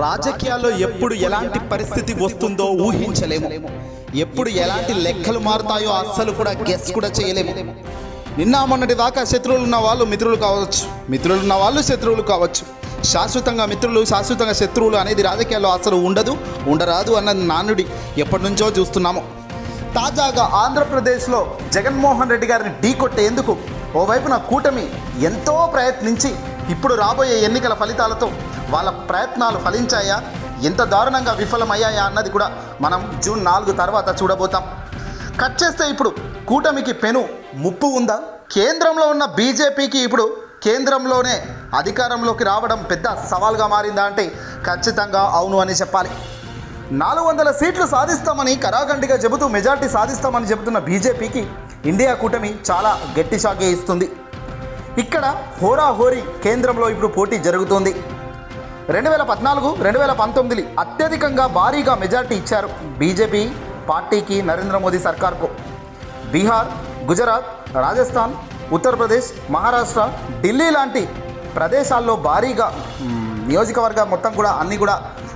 రాజకీయాల్లో ఎప్పుడు ఎలాంటి పరిస్థితి వస్తుందో ఊహించలేము. ఎప్పుడు ఎలాంటి లెక్కలు మారుతాయో అస్సలు కూడా గెస్ కూడా చేయలేము. నిన్న మొన్నటి దాకా శత్రువులు ఉన్న వాళ్ళు మిత్రులు కావచ్చు, మిత్రులు ఉన్న వాళ్ళు శత్రువులు కావచ్చు. శాశ్వతంగా మిత్రులు, శాశ్వతంగా శత్రువులు అనేది రాజకీయాల్లో అసలు ఉండదు, ఉండరాదు అన్నది నానుడి ఎప్పటి నుంచో చూస్తున్నాము. తాజాగా ఆంధ్రప్రదేశ్లో జగన్మోహన్ రెడ్డి గారిని ఢీకొట్టేందుకు ఓవైపున కూటమి ఎంతో ప్రయత్నించి ఇప్పుడు రాబోయే ఎన్నికల ఫలితాలతో వాళ్ళ ప్రయత్నాలు ఫలించాయా, ఎంత దారుణంగా విఫలమయ్యాయా అన్నది కూడా మనం జూన్ 4 తర్వాత చూడబోతాం. కట్ చేస్తే ఇప్పుడు కూటమికి పెను ముప్పు ఉందా? కేంద్రంలో ఉన్న బీజేపీకి ఇప్పుడు కేంద్రంలోనే అధికారంలోకి రావడం పెద్ద సవాల్గా మారిందా అంటే ఖచ్చితంగా అవును అని చెప్పాలి. 400 సీట్లు సాధిస్తామని కరాఖండిగా చెబుతూ మెజార్టీ సాధిస్తామని చెబుతున్న బీజేపీకి ఇండియా కూటమి చాలా గట్టి షాకే ఇస్తుంది. ఇక్కడ హోరాహోరీ కేంద్రంలో ఇప్పుడు పోటీ జరుగుతోంది. 2014, 2019 అత్యధికంగా భారీగా మెజార్టీ ఇచ్చారు బీజేపీ పార్టీకి, నరేంద్ర మోదీ సర్కార్కు. బీహార్, గుజరాత్, రాజస్థాన్, ఉత్తరప్రదేశ్, మహారాష్ట్ర, ఢిల్లీ లాంటి ప్రదేశాల్లో భారీగా నియోజకవర్గం మొత్తం కూడా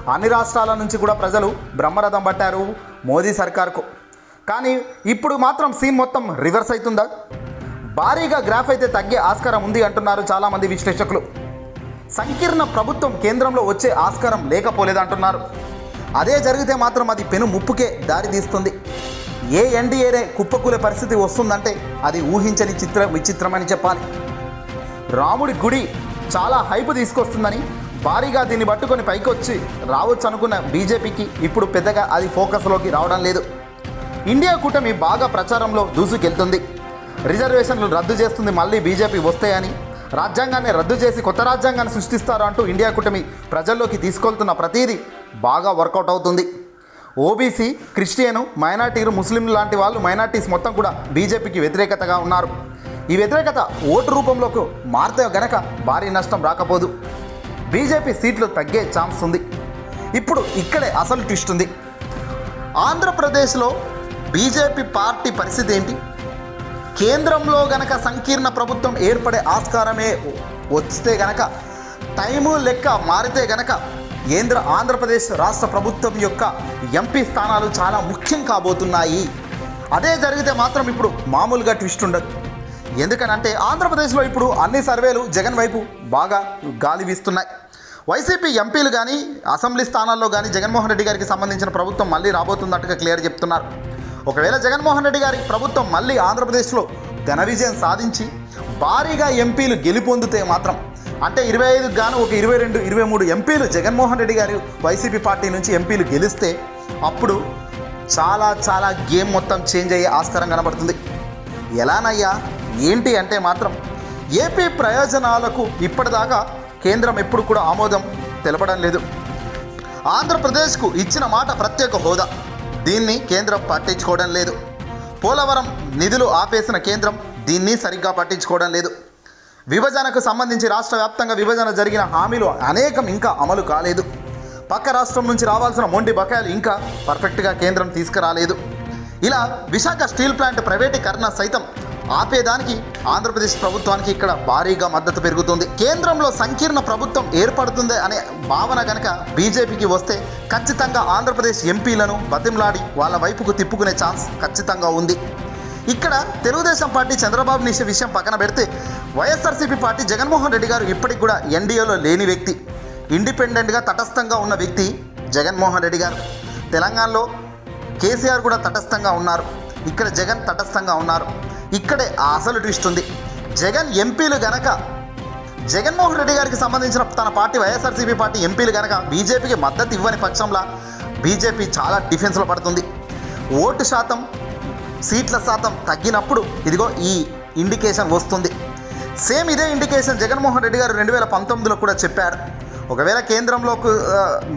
అన్ని రాష్ట్రాల నుంచి కూడా ప్రజలు బ్రహ్మరథం పట్టారు మోదీ సర్కార్కు. కానీ ఇప్పుడు మాత్రం సీన్ మొత్తం రివర్స్ అవుతుందా? భారీగా గ్రాఫ్ అయితే తగ్గే ఆస్కారం ఉంది అంటున్నారు చాలామంది విశ్లేషకులు. సంకీర్ణ ప్రభుత్వం కేంద్రంలో వచ్చే ఆస్కారం లేకపోలేదంటున్నారు. అదే జరిగితే మాత్రం అది పెను ముప్పుకే దారి తీస్తుంది. ఏ ఎన్డీఏనే కుప్పకూలే పరిస్థితి వస్తుందంటే అది ఊహించని విచిత్రమని చెప్పాలి. రాముడి గుడి చాలా హైపు తీసుకొస్తుందని భారీగా దీన్ని పట్టుకొని పైకి వచ్చి రావచ్చు అనుకున్న బీజేపీకి ఇప్పుడు పెద్దగా అది ఫోకస్లోకి రావడం లేదు. ఇండియా కూటమి బాగా ప్రచారంలో దూసుకెళ్తుంది. రిజర్వేషన్లు రద్దు చేస్తుంది మళ్ళీ బీజేపీ వస్తాయని, రాజ్యాంగాన్ని రద్దు చేసి కొత్త రాజ్యాంగాన్ని సృష్టిస్తారు అంటూ ఇండియా కూటమి ప్రజల్లోకి తీసుకెళ్తున్న ప్రతీదీ బాగా వర్కౌట్ అవుతుంది. ఓబీసీ, క్రిస్టియను, మైనార్టీలు, ముస్లింలు లాంటి వాళ్ళు, మైనార్టీస్ మొత్తం కూడా బీజేపీకి వ్యతిరేకతగా ఉన్నారు. ఈ వ్యతిరేకత ఓటు రూపంలోకి మారితే గనక భారీ నష్టం రాకపోదు. బీజేపీ సీట్లు తగ్గే ఛాన్స్ ఉంది. ఇప్పుడు ఇక్కడే అసలు ట్విస్ట్ ఉంది. ఆంధ్రప్రదేశ్లో బీజేపీ పార్టీ పరిస్థితి ఏంటి? కేంద్రంలో గనక సంకీర్ణ ప్రభుత్వం ఏర్పడే ఆస్కారమే వస్తే గనక, టైము లెక్క మారితే గనక ఆంధ్రప్రదేశ్ రాష్ట్ర ప్రభుత్వం యొక్క ఎంపీ స్థానాలు చాలా ముఖ్యం కాబోతున్నాయి. అదే జరిగితే మాత్రం ఇప్పుడు మామూలుగా ట్విస్ట్ ఉండదు. ఎందుకనంటే ఆంధ్రప్రదేశ్లో ఇప్పుడు అన్ని సర్వేలు జగన్ వైపు బాగా గాలి వీస్తున్నాయి. వైసీపీ ఎంపీలు కానీ అసెంబ్లీ స్థానాల్లో కానీ జగన్మోహన్ రెడ్డి గారికి సంబంధించిన ప్రభుత్వం మళ్ళీ రాబోతున్నట్టుగా క్లియర్ చెప్తున్నారు. ఒకవేళ జగన్మోహన్ రెడ్డి గారి ప్రభుత్వం మళ్ళీ ఆంధ్రప్రదేశ్లో ఘన విజయం సాధించి భారీగా ఎంపీలు గెలుపొందితే మాత్రం, అంటే 25కు గాను ఒక 22, 23 ఎంపీలు జగన్మోహన్ రెడ్డి గారి వైసీపీ పార్టీ నుంచి ఎంపీలు గెలిస్తే అప్పుడు చాలా గేమ్ మొత్తం చేంజ్ అయ్యే ఆస్కారం కనబడుతుంది. ఎలానయ్యా ఏంటి అంటే మాత్రం ఏపీ ప్రయోజనాలకు ఇప్పటిదాకా కేంద్రం ఎప్పుడు కూడా ఆమోదం తెలపడం లేదు. ఆంధ్రప్రదేశ్కు ఇచ్చిన మాట ప్రత్యేక హోదా, దీన్ని కేంద్రం పట్టించుకోవడం లేదు. పోలవరం నిధులు ఆపేసిన కేంద్రం దీన్ని సరిగ్గా పట్టించుకోవడం లేదు. విభజనకు సంబంధించి రాష్ట్ర వ్యాప్తంగా విభజన జరిగిన హామీలు అనేకం ఇంకా అమలు కాలేదు. పక్క రాష్ట్రం నుంచి రావాల్సిన మొండి బకాయిలు ఇంకా పర్ఫెక్ట్గా కేంద్రం తీసుకురాలేదు. ఇలా విశాఖ స్టీల్ ప్లాంట్ ప్రైవేటీకరణ సైతం ఆపేదానికి ఆంధ్రప్రదేశ్ ప్రభుత్వానికి ఇక్కడ భారీగా మద్దతు పెరుగుతుంది. కేంద్రంలో సంకీర్ణ ప్రభుత్వం ఏర్పడుతుంది అనే భావన కనుక బీజేపీకి వస్తే ఖచ్చితంగా ఆంధ్రప్రదేశ్ ఎంపీలను బతిమలాడి వాళ్ళ వైపుకు తిప్పుకునే ఛాన్స్ ఖచ్చితంగా ఉంది. ఇక్కడ తెలుగుదేశం పార్టీ చంద్రబాబు విషయం పక్కన పెడితే వైఎస్ఆర్సీపీ పార్టీ జగన్మోహన్ రెడ్డి గారు ఇప్పటికి కూడా ఎన్డీఏలో లేని వ్యక్తి, ఇండిపెండెంట్గా తటస్థంగా ఉన్న వ్యక్తి జగన్మోహన్ రెడ్డి గారు. తెలంగాణలో కేసీఆర్ కూడా తటస్థంగా ఉన్నారు, ఇక్కడ జగన్ తటస్థంగా ఉన్నారు. ఇక్కడే అసలు ట్విస్ట్ ఉంది. జగన్ ఎంపీలు గనక జగన్మోహన్ రెడ్డి గారికి సంబంధించిన తన పార్టీ వైఎస్ఆర్సీపీ పార్టీ ఎంపీలు గనక బీజేపీకి మద్దతు ఇవ్వని పక్షంలో బీజేపీ చాలా డిఫెన్స్లో పడుతుంది. ఓటు శాతం, సీట్ల శాతం తగ్గినప్పుడు ఇదిగో ఈ ఇండికేషన్ వస్తుంది. సేమ్ ఇదే ఇండికేషన్ జగన్మోహన్ రెడ్డి గారు 2019లో కూడా చెప్పారు. ఒకవేళ కేంద్రంలోకి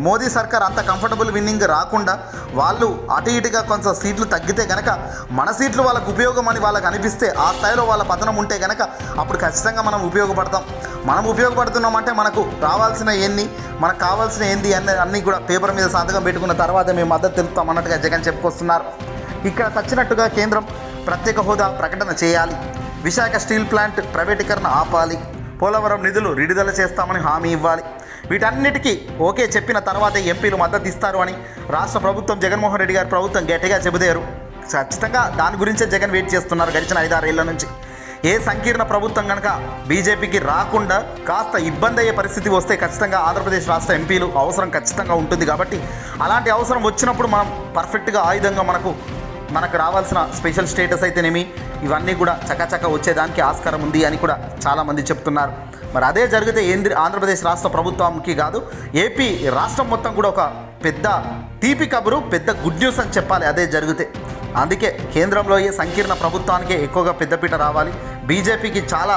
మోదీ సర్కార్ అంత కంఫర్టబుల్ విన్నింగ్ రాకుండా వాళ్ళు అటు ఇటుగా కొంచెం సీట్లు తగ్గితే గనక మన సీట్లు వాళ్ళకు ఉపయోగం అని వాళ్ళకి అనిపిస్తే, ఆ స్థాయిలో వాళ్ళ పతనం ఉంటే గనక అప్పుడు ఖచ్చితంగా మనం ఉపయోగపడతాం. మనం ఉపయోగపడుతున్నామంటే మనకు రావాల్సిన ఎన్ని, మనకు కావాల్సిన ఏంది అన్నీ కూడా పేపర్ మీద సంతకం పెట్టుకున్న తర్వాత మేము మద్దతు తెలుపుతాం అన్నట్టుగా జగన్ చెప్పుకొస్తున్నారు. ఇక్కడ చచ్చినట్టుగా కేంద్రం ప్రత్యేక హోదా ప్రకటన చేయాలి, విశాఖ స్టీల్ ప్లాంట్ ప్రైవేటీకరణ ఆపాలి, పోలవరం నిధులు విడుదల చేస్తామని హామీ ఇవ్వాలి. వీటన్నిటికీ ఓకే చెప్పిన తర్వాతే ఎంపీలు మద్దతు ఇస్తారు అని రాష్ట్ర ప్రభుత్వం జగన్మోహన్ రెడ్డి గారి ప్రభుత్వం గట్టిగా చెబుతారు. ఖచ్చితంగా దాని గురించే జగన్ వెయిట్ చేస్తున్నారు గడిచిన 5-6 ఏళ్ల నుంచి. ఏ సంకీర్ణ ప్రభుత్వం కనుక బీజేపీకి రాకుండా కాస్త ఇబ్బంది అయ్యే పరిస్థితి వస్తే ఖచ్చితంగా ఆంధ్రప్రదేశ్ రాష్ట్ర ఎంపీలు అవసరం ఖచ్చితంగా ఉంటుంది. కాబట్టి అలాంటి అవసరం వచ్చినప్పుడు మనం పర్ఫెక్ట్గా ఆయుధంగా మనకు రావాల్సిన స్పెషల్ స్టేటస్ అయితేనేమి ఇవన్నీ కూడా చకచక వచ్చేదానికి ఆస్కారం ఉంది అని కూడా చాలామంది చెప్తున్నారు. మరి అదే జరిగితే ఆంధ్రప్రదేశ్ రాష్ట్ర ప్రభుత్వంకి కాదు ఏపీ రాష్ట్రం మొత్తం కూడా ఒక పెద్ద తీపి కబురు, పెద్ద గుడ్ న్యూస్ అని చెప్పాలి అదే జరిగితే. అందుకే కేంద్రంలో ఈ సంకీర్ణ ప్రభుత్వానికే ఎక్కువగా పెద్దపీట రావాలి. బీజేపీకి చాలా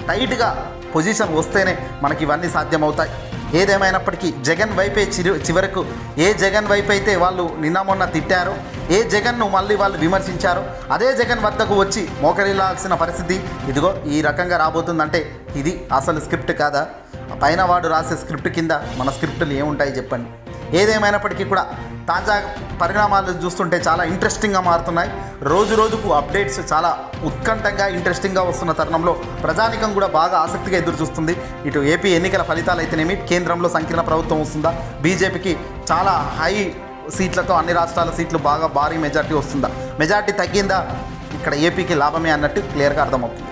టైట్గా పొజిషన్ వస్తేనే మనకి ఇవన్నీ సాధ్యమవుతాయి. ఏదేమైనప్పటికీ జగన్ వైపే చివరకు ఏ జగన్ వైపు అయితే వాళ్ళు నిన్న మొన్న తిట్టారో, ఏ జగన్ను మళ్ళీ వాళ్ళు విమర్శించారో అదే జగన్ వద్దకు వచ్చి మోకరిల్లాల్సిన పరిస్థితి ఇదిగో ఈ రకంగా రాబోతుందంటే ఇది అసలు స్క్రిప్ట్ కాదా? పైన వాడు రాసే స్క్రిప్ట్ కింద మన స్క్రిప్టులు ఏముంటాయి చెప్పండి. ఏదేమైనప్పటికీ కూడా తాజా పరిణామాలు చూస్తుంటే చాలా ఇంట్రెస్టింగ్గా మారుతున్నాయి. రోజు రోజుకు అప్డేట్స్ చాలా ఉత్కంఠంగా ఇంట్రెస్టింగ్గా వస్తున్న తరుణంలో ప్రజానికం కూడా బాగా ఆసక్తిగా ఎదురు చూస్తుంది. ఇటు ఏపీ ఎన్నికల ఫలితాలు అయితేనేమి, కేంద్రంలో సంకీర్ణ ప్రభుత్వం వస్తుందా, బీజేపీకి చాలా హై సీట్లతో అన్ని రాష్ట్రాల సీట్లు బాగా భారీ మెజార్టీ వస్తుందా, మెజార్టీ తగ్గిందా, ఇక్కడ ఏపీకి లాభమే అన్నట్టు క్లియర్గా అర్థమవుతుంది.